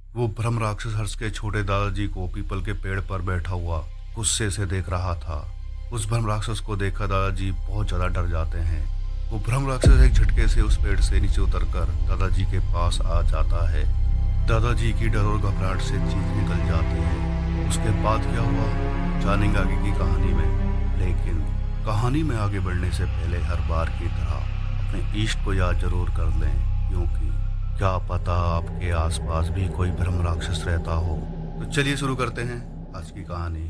वो ब्रह्म राक्षस हर्ष के छोटे दादाजी को पीपल के पेड़ पर बैठा हुआ गुस्से से देख रहा था। उस ब्रह्म राक्षस को देखकर दादाजी बहुत ज्यादा डर जाते हैं। वो ब्रह्म राक्षस एक झटके से उस पेड़ से नीचे उतरकर दादाजी के पास आ जाता है। दादाजी की डर और घबराहट से चीख निकल जाती है। उसके बाद क्या हुआ जानेंगे आगे की कहानी में। लेकिन कहानी में आगे बढ़ने से पहले हर बार की तरह अपने इष्ट को याद जरूर कर लें, क्योंकि क्या पता आपके आसपास भी कोई ब्रह्म राक्षस रहता हो। तो चलिए शुरू करते हैं आज की कहानी।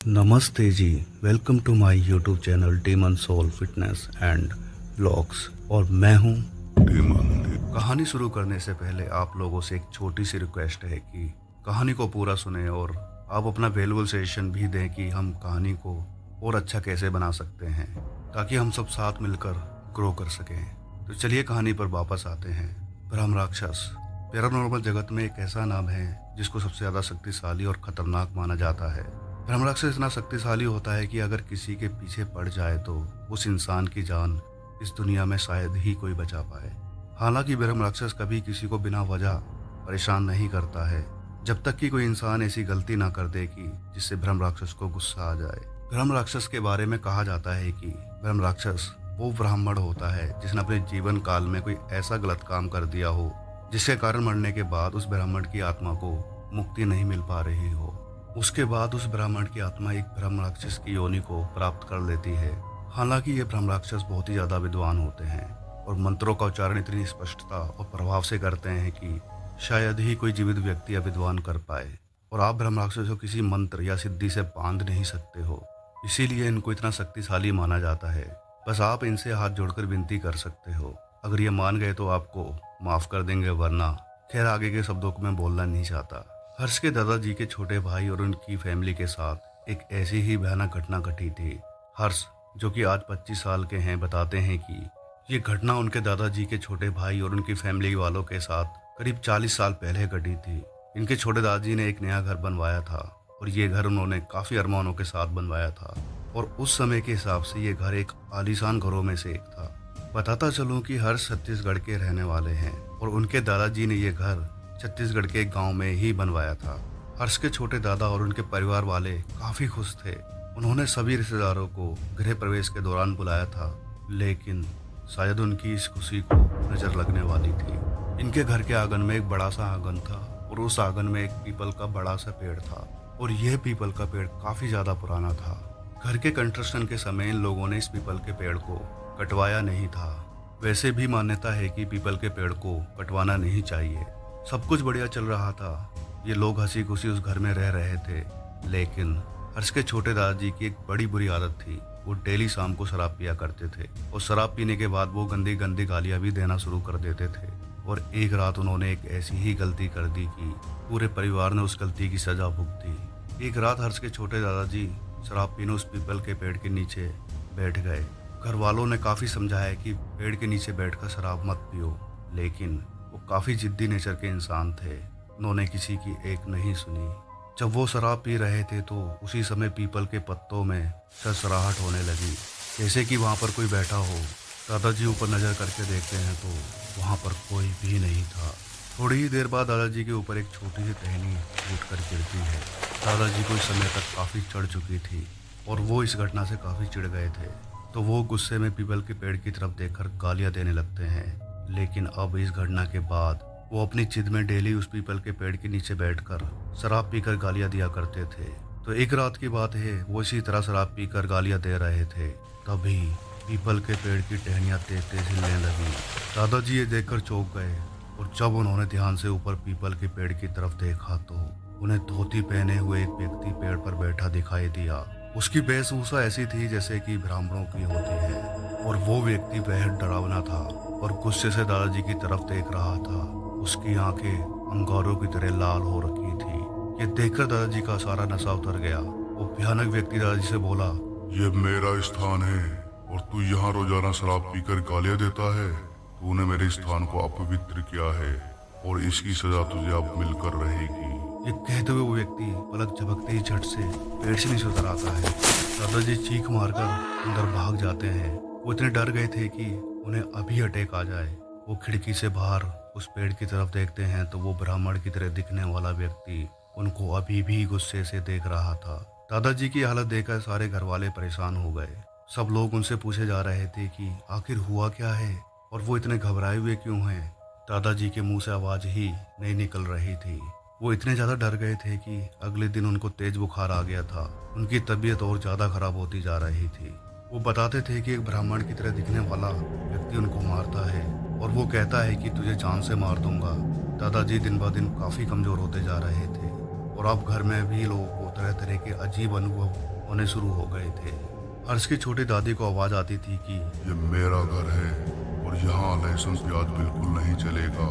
नमस्ते जी, welcome to my YouTube channel demon soul fitness and vlogs. और मैं हूं डीमन। कहानी शुरू करने से पहले आप लोगों से एक छोटी सी रिक्वेस्ट है कि कहानी को पूरा सुने और आप अपना वैल्यूबल सजेशन भी दें कि हम कहानी को और अच्छा कैसे बना सकते हैं, ताकि हम सब साथ मिलकर ग्रो कर सकें। तो चलिए कहानी पर वापस आते हैं। ब्रह्म राक्षस पैरानॉर्मल जगत में एक ऐसा नाम है जिसको सबसे ज़्यादा शक्तिशाली और खतरनाक माना जाता है। ब्रह्म राक्षस इतना शक्तिशाली होता है कि अगर किसी के पीछे पड़ जाए तो उस इंसान की जान इस दुनिया में शायद ही कोई बचा पाए। हालांकि ब्रह्म राक्षस कभी किसी को बिना वजह परेशान नहीं करता है, जब तक कि कोई इंसान ऐसी गलती ना कर दे कि जिससे ब्रह्म राक्षस को गुस्सा आ जाए। ब्रह्म राक्षस के बारे में कहा जाता है कि ब्रह्म राक्षस वो ब्राह्मण होता है जिसने अपने जीवन काल में कोई ऐसा गलत काम कर दिया हो जिसके कारण मरने के बाद उस ब्राह्मण की आत्मा को मुक्ति नहीं मिल पा रही हो। उसके बाद उस ब्राह्मण की आत्मा एक ब्रह्म राक्षस की योनि को प्राप्त कर लेती है। हालांकि ये ब्रह्म राक्षस बहुत ही ज्यादा विद्वान होते हैं और मंत्रों का उच्चारण इतनी स्पष्टता और प्रभाव से करते हैं कि शायद ही कोई जीवित व्यक्ति या विद्वान कर पाए। और आप ब्रह्म राक्षस को किसी मंत्र या सिद्धि से बांध नहीं सकते हो, इसीलिए इनको इतना शक्तिशाली माना जाता है। बस आप इनसे हाथ जोड़कर विनती कर सकते हो। अगर ये मान गए तो आपको माफ कर देंगे, वरना खैर आगे के शब्दों को मैं बोलना नहीं चाहता। हर्ष के दादाजी के छोटे भाई और उनकी फैमिली के साथ एक ऐसी ही भयानक घटना घटी थी। हर्ष, जो कि आज 25 साल के हैं, बताते हैं कि ये घटना उनके दादाजी के छोटे भाई और उनकी फैमिली वालों के साथ करीब 40 साल पहले घटी थी। इनके छोटे दादाजी ने एक नया घर बनवाया था और ये घर उन्होंने काफी अरमानों के साथ बनवाया था। और उस समय के हिसाब से ये घर एक आलीशान घरों में से एक था। बताता चलूं कि हर्ष छत्तीसगढ़ के रहने वाले हैं और उनके दादाजी ने ये घर छत्तीसगढ़ के एक गांव में ही बनवाया था। हर्ष के छोटे दादा और उनके परिवार वाले काफी खुश थे। उन्होंने सभी रिश्तेदारों को गृह प्रवेश के दौरान बुलाया था, लेकिन शायद उनकी इस खुशी को नजर लगने वाली थी। इनके घर के आंगन में एक बड़ा सा आंगन था और उस आंगन में एक पीपल का बड़ा सा पेड़ था और यह पीपल का पेड़ काफी ज्यादा पुराना था। घर के कंस्ट्रक्शन के समय इन लोगों ने इस पीपल के पेड़ को कटवाया नहीं था। वैसे भी मान्यता है कि पीपल के पेड़ को कटवाना नहीं चाहिए। सब कुछ बढ़िया चल रहा था। ये लोग हंसी खुशी उस घर में रह रहे थे, लेकिन हर्ष के छोटे दादाजी की एक बड़ी बुरी आदत थी। वो डेली शाम को शराब पिया करते थे और शराब पीने के बाद वो गंदी गंदी गालियां भी देना शुरू कर देते थे। और एक रात उन्होंने एक ऐसी ही गलती कर दी कि पूरे परिवार ने उस गलती की सजा भुगती। एक रात हर्ष के छोटे दादाजी शराब पीने उस पीपल के पेड़ के नीचे बैठ गए। घर वालों ने काफी समझाया कि पेड़ के नीचे बैठकर शराब मत पियो, लेकिन वो काफी जिद्दी नेचर के इंसान थे। उन्होंने किसी की एक नहीं सुनी। जब वो शराब पी रहे थे तो उसी समय पीपल के पत्तों में सरसराहट होने लगी, जैसे कि वहां पर कोई बैठा हो। दादाजी ऊपर नजर करके देखते हैं तो वहां पर कोई भी नहीं था। थोड़ी ही देर बाद दादाजी के ऊपर एक छोटी सी टहनी टूट कर गिरती है। दादाजी को इस समय तक काफी चढ़ चुकी थी और वो इस घटना से काफी चिढ़ गए थे। तो वो गुस्से में पीपल के पेड़ की तरफ देखकर गालियां देने लगते हैं। लेकिन अब इस घटना के बाद वो अपनी जिद में डेली उस पीपल के पेड़ के नीचे बैठकर शराब पीकर गालियां दिया करते थे। तो एक रात की बात है, वो इसी तरह शराब पीकर गालियां दे रहे थे। तभी पीपल के पेड़ की टहनियां तेज तेज हिलने लगी। दादाजी ये देखकर चौंक गए और जब उन्होंने ध्यान से ऊपर पीपल के पेड़ की तरफ देखा तो उन्हें धोती पहने हुए एक व्यक्ति पेड़ पर बैठा दिखाई दिया। उसकी वेशभूषा ऐसी थी जैसे कि ब्राह्मणों की होती है और वो व्यक्ति बेहद डरावना था और गुस्से से दादाजी की तरफ देख रहा था। उसकी आंखें अंगारों की तरह लाल हो रखी थी। ये देखकर दादाजी का सारा नशा उतर गया। वो भयानक व्यक्ति दादाजी से बोला, ये मेरा स्थान है और तू यहाँ रोजाना शराब पीकर गालियां देता है। तूने मेरे स्थान को अपवित्र किया है और इसकी सजा तुझे अब मिलकर रहेगी। ये कहते हुए वो व्यक्ति पलक झपकते ही झट से पेड़ से नीचे उतर आता है। दादाजी चीख मारकर अंदर भाग जाते हैं। वो इतने डर गए थे कि उन्हें अभी अटैक आ जाए। वो खिड़की से बाहर उस पेड़ की तरफ देखते हैं तो वो ब्राह्मण की तरह दिखने वाला व्यक्ति उनको अभी भी गुस्से से देख रहा था। दादाजी की हालत देखकर सारे घर वाले परेशान हो गए। सब लोग उनसे पूछे जा रहे थे कि आखिर हुआ क्या है और वो इतने घबराए हुए क्यों हैं। दादाजी के मुंह से आवाज ही नहीं निकल रही थी। वो इतने ज़्यादा डर गए थे कि अगले दिन उनको तेज बुखार आ गया था। उनकी तबीयत और ज़्यादा खराब होती जा रही थी। वो बताते थे कि एक ब्राह्मण की तरह दिखने वाला व्यक्ति उनको मारता है और वो कहता है कि तुझे जान से मार दूंगा। दादाजी दिन ब दिन काफ़ी कमज़ोर होते जा रहे थे और अब घर में भी लोगों को तरह तरह के अजीब अनुभव होने शुरू हो गए थे। हर्ष की छोटी दादी को आवाज़ आती थी कि ये मेरा घर है और यहाँ लाइसेंस प्याज बिल्कुल नहीं चलेगा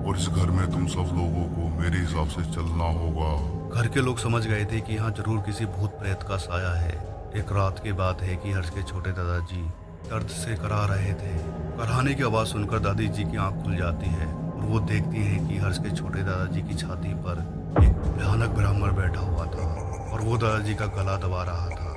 और इस घर में तुम सब लोगों को मेरे हिसाब से चलना होगा। घर के लोग समझ गए थे कि यहाँ जरूर किसी भूत प्रेत का साया है। एक रात की बात है कि हर्ष के छोटे दादाजी दर्द से करा रहे थे। कराहने की आवाज़ सुनकर दादी जी की आंख खुल जाती है और वो देखती हैं कि हर्ष के छोटे दादाजी की छाती पर एक भयानक ब्राह्मण बैठा हुआ था और वो दादाजी का गला दबा रहा था।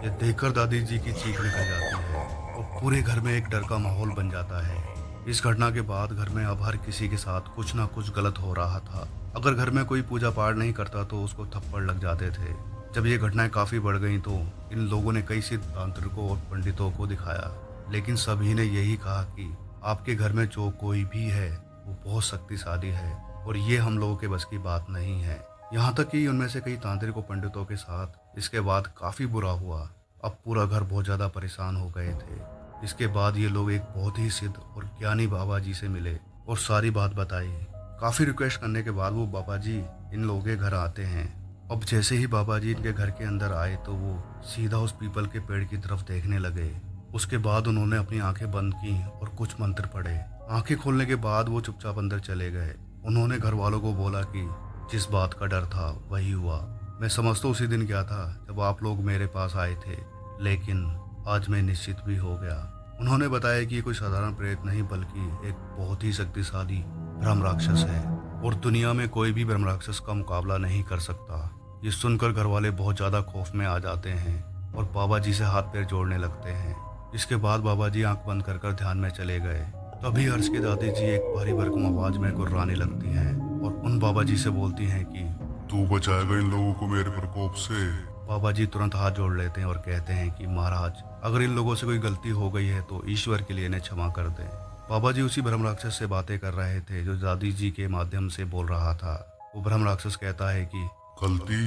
ये देखकर दादी जी की चीख निकल जाती है और पूरे घर में एक डर का माहौल बन जाता है। इस घटना के बाद घर में अब हर किसी के साथ कुछ ना कुछ गलत हो रहा था। अगर घर में कोई पूजा पाठ नहीं करता तो उसको थप्पड़ लग जाते थे। जब ये घटनाएं काफ़ी बढ़ गईं तो इन लोगों ने कई सिद्ध तांत्रिकों और पंडितों को दिखाया, लेकिन सभी ने यही कहा कि आपके घर में जो कोई भी है वो बहुत शक्तिशाली है और ये हम लोगों के बस की बात नहीं है। यहाँ तक कि उनमें से कई तांत्रिकों पंडितों के साथ इसके बाद काफ़ी बुरा हुआ। अब पूरा घर बहुत ज़्यादा परेशान हो गए थे। इसके बाद ये लोग एक बहुत ही सिद्ध और ज्ञानी बाबा जी से मिले और सारी बात बताई। काफ़ी रिक्वेस्ट करने के बाद वो बाबा जी इन लोगों के घर आते हैं। अब जैसे ही बाबा जी इनके घर के अंदर आए तो वो सीधा उस पीपल के पेड़ की तरफ देखने लगे। उसके बाद उन्होंने अपनी आंखें बंद की और कुछ मंत्र पढ़े। आंखें खोलने के बाद वो चुपचाप अंदर चले गए। उन्होंने घर वालों को बोला कि जिस बात का डर था वही हुआ। मैं समझ तो उसी दिन गया था जब आप लोग मेरे पास आए थे, लेकिन आज मैं निश्चित भी हो गया। उन्होंने बताया कि ये कोई साधारण प्रेत नहीं बल्कि एक बहुत ही शक्तिशाली ब्रह्म राक्षस है और दुनिया में कोई भी ब्रह्म राक्षस का मुकाबला नहीं कर सकता। ये सुनकर घर वाले बहुत ज़्यादा खौफ में आ जाते हैं और बाबा जी से हाथ पैर जोड़ने लगते हैं। इसके बाद बाबा जी आंख बंद कर ध्यान में चले गए। तभी हर्ष की दादी जी एक भारी भरकम आवाज में गुर्राने लगती हैं और उन बाबा जी से बोलती हैं कि तू बचाएगा इन लोगों को मेरे प्रकोप से। बाबा जी तुरंत हाथ जोड़ लेते हैं और कहते हैं कि महाराज, अगर इन लोगों से कोई गलती हो गई है तो ईश्वर के लिए इन्हें क्षमा कर दें। बाबा जी उसी ब्रह्म राक्षस से बातें कर रहे थे जो दादी जी के माध्यम से बोल रहा था। वो ब्रह्म राक्षस कहता है कि गलती,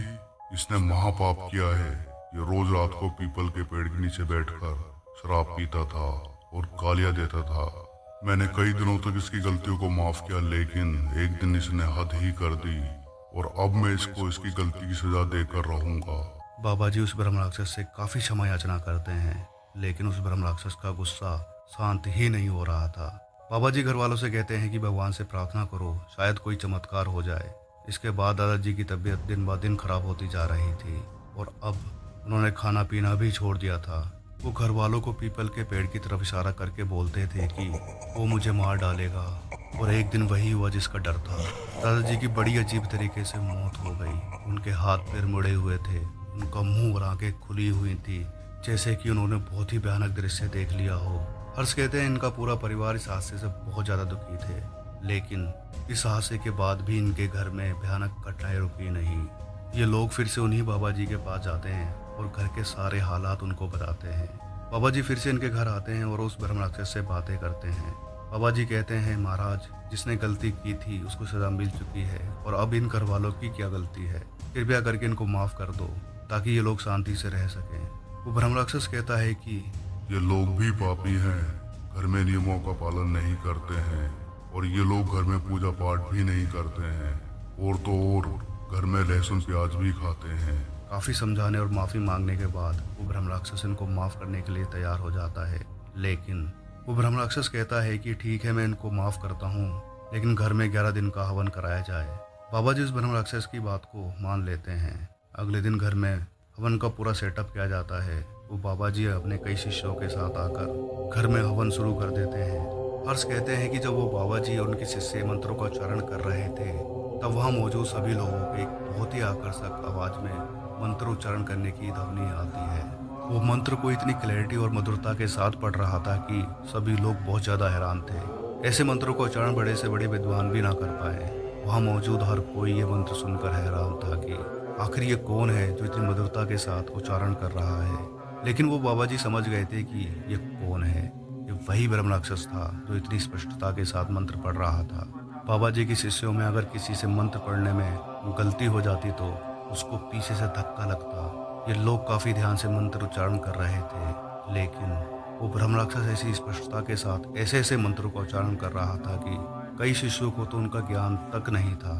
इसने महापाप किया है। ये रोज रात को पीपल के पेड़ के नीचे बैठकर शराब पीता था और गालियां देता था। मैंने कई दिनों तक इसकी गलतियों को माफ किया, लेकिन एक दिन इसने हद ही कर दी और अब मैं इसको इसकी गलती की सजा देकर रहूंगा। बाबा जी उस ब्रह्म राक्षस से काफी क्षमा याचना करते हैं, लेकिन उस ब्रह्म राक्षस का गुस्सा शांत ही नहीं हो रहा था। बाबा जी घर वालों से कहते हैं कि भगवान से प्रार्थना करो, शायद कोई चमत्कार हो जाए। इसके बाद दादाजी की तबीयत दिन ब दिन खराब होती जा रही थी और अब उन्होंने खाना पीना भी छोड़ दिया था। वो घर वालों को पीपल के पेड़ की तरफ इशारा करके बोलते थे कि वो मुझे मार डालेगा और एक दिन वही हुआ जिसका डर था। दादाजी की बड़ी अजीब तरीके से मौत हो गई। उनके हाथ पैर मुड़े हुए थे, उनका मुंह और आंखें खुली हुई थी, जैसे कि उन्होंने बहुत ही भयानक दृश्य देख लिया हो। हर्ष कहते हैं इनका पूरा परिवार इस हादसे से बहुत ज़्यादा दुखी थे, लेकिन इस हादसे के बाद भी इनके घर में भयानक घटनाएं रुकी नहीं। ये लोग फिर से उन्हीं बाबा जी के पास जाते हैं और घर के सारे हालात उनको बताते हैं। बाबा जी फिर से इनके घर आते हैं और उस ब्रह्म राक्षस से बातें करते हैं। बाबा जी कहते हैं महाराज, जिसने गलती की थी उसको सजा मिल चुकी है और अब इन घर वालों की क्या गलती है, कृपया करके इनको माफ़ कर दो ताकि ये लोग शांति से रह सकें। वो ब्रह्म राक्षस कहता है कि ये लोग भी पापी हैं, घर में नियमों का पालन नहीं करते हैं और ये लोग घर में पूजा पाठ भी नहीं करते हैं और तो और घर में लहसुन प्याज भी खाते हैं। काफ़ी समझाने और माफ़ी मांगने के बाद वो ब्रह्म राक्षस इनको माफ़ करने के लिए तैयार हो जाता है, लेकिन वो ब्रह्म राक्षस कहता है कि ठीक है, मैं इनको माफ़ करता हूँ, लेकिन घर में 11 दिन का हवन कराया जाए। बाबा जी उस ब्रह्म राक्षस की बात को मान लेते हैं। अगले दिन घर में हवन का पूरा सेटअप किया जाता है। वो बाबा जी अपने कई शिष्यों के साथ आकर घर में हवन शुरू कर देते हैं। हर्ष कहते हैं कि जब वो बाबा जी और उनके शिष्य मंत्रों का उच्चारण कर रहे थे तब वहाँ मौजूद सभी लोगों को एक बहुत ही आकर्षक आवाज़ में मंत्र उच्चारण करने की ध्वनि आती है। वो मंत्र को इतनी क्लैरिटी और मधुरता के साथ पढ़ रहा था कि सभी लोग बहुत ज़्यादा हैरान थे। ऐसे मंत्रों का उच्चारण बड़े से बड़े विद्वान भी ना कर पाए। वहाँ मौजूद हर कोई ये मंत्र सुनकर हैरान था कि आखिर ये कौन है जो इतनी मधुरता के साथ उच्चारण कर रहा है। लेकिन वो बाबा जी समझ गए थे कि ये कौन है। ये वही ब्रह्म राक्षस था जो इतनी स्पष्टता के साथ मंत्र पढ़ रहा था। बाबा जी के शिष्यों में अगर किसी से मंत्र पढ़ने में गलती हो जाती तो उसको पीछे से धक्का लगता। ये लोग काफ़ी ध्यान से मंत्र उच्चारण कर रहे थे, लेकिन वो ब्रह्म राक्षस ऐसी स्पष्टता के साथ ऐसे ऐसे मंत्रों का उच्चारण कर रहा था कि कई शिष्यों को तो उनका ज्ञान तक नहीं था।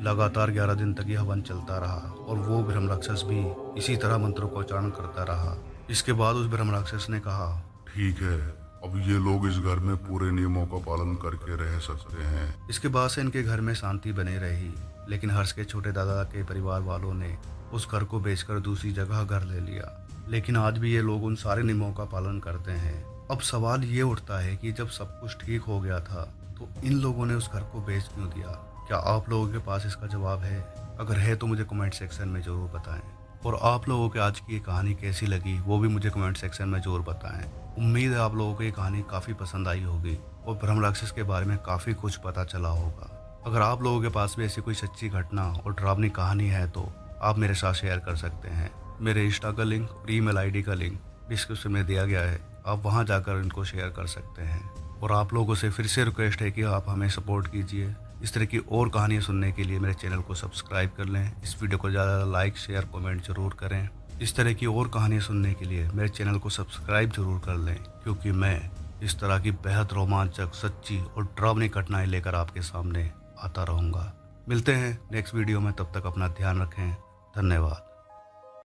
लगातार 11 दिन तक यह हवन चलता रहा और वो ब्रह्म राक्षस भी इसी तरह मंत्रों का उच्चारण करता रहा। इसके बाद उस ब्रह्म राक्षस ने कहा, ठीक है, अब ये लोग इस घर में पूरे नियमों का पालन करके रह सकते हैं। इसके बाद से इनके घर में शांति बनी रही। लेकिन हर्ष के छोटे दादा के परिवार वालों ने उस घर को बेचकर दूसरी जगह घर ले लिया। लेकिन आज भी ये लोग उन सारे नियमों का पालन करते हैं। अब सवाल ये उठता है कि जब सब कुछ ठीक हो गया था तो इन लोगों ने उस घर को बेच क्यों दिया? क्या आप लोगों के पास इसका जवाब है? अगर है तो मुझे कमेंट सेक्शन में ज़रूर बताएं। और आप लोगों को आज की ये कहानी कैसी लगी वो भी मुझे कमेंट सेक्शन में ज़रूर बताएं। उम्मीद है आप लोगों को ये कहानी काफ़ी पसंद आई होगी और ब्रह्म राक्षस के बारे में काफ़ी कुछ पता चला होगा। अगर आप लोगों के पास भी ऐसी कोई सच्ची घटना और डरावनी कहानी है तो आप मेरे साथ शेयर कर सकते हैं। मेरे इंस्टा का लिंक और ईमेल आईडी का लिंक डिस्क्रिप्शन में दिया गया है, आप वहां जाकर इनको शेयर कर सकते हैं। और आप लोगों से फिर से रिक्वेस्ट है कि आप हमें सपोर्ट कीजिए। इस तरह की और कहानियाँ सुनने के लिए मेरे चैनल को सब्सक्राइब कर लें। इस वीडियो को ज़्यादा लाइक शेयर कमेंट जरूर करें। इस तरह की और कहानियाँ सुनने के लिए मेरे चैनल को सब्सक्राइब जरूर कर लें, क्योंकि मैं इस तरह की बेहद रोमांचक, सच्ची और डरावनी घटनाएं लेकर आपके सामने आता रहूँगा। मिलते हैं नेक्स्ट वीडियो में, तब तक अपना ध्यान रखें। धन्यवाद।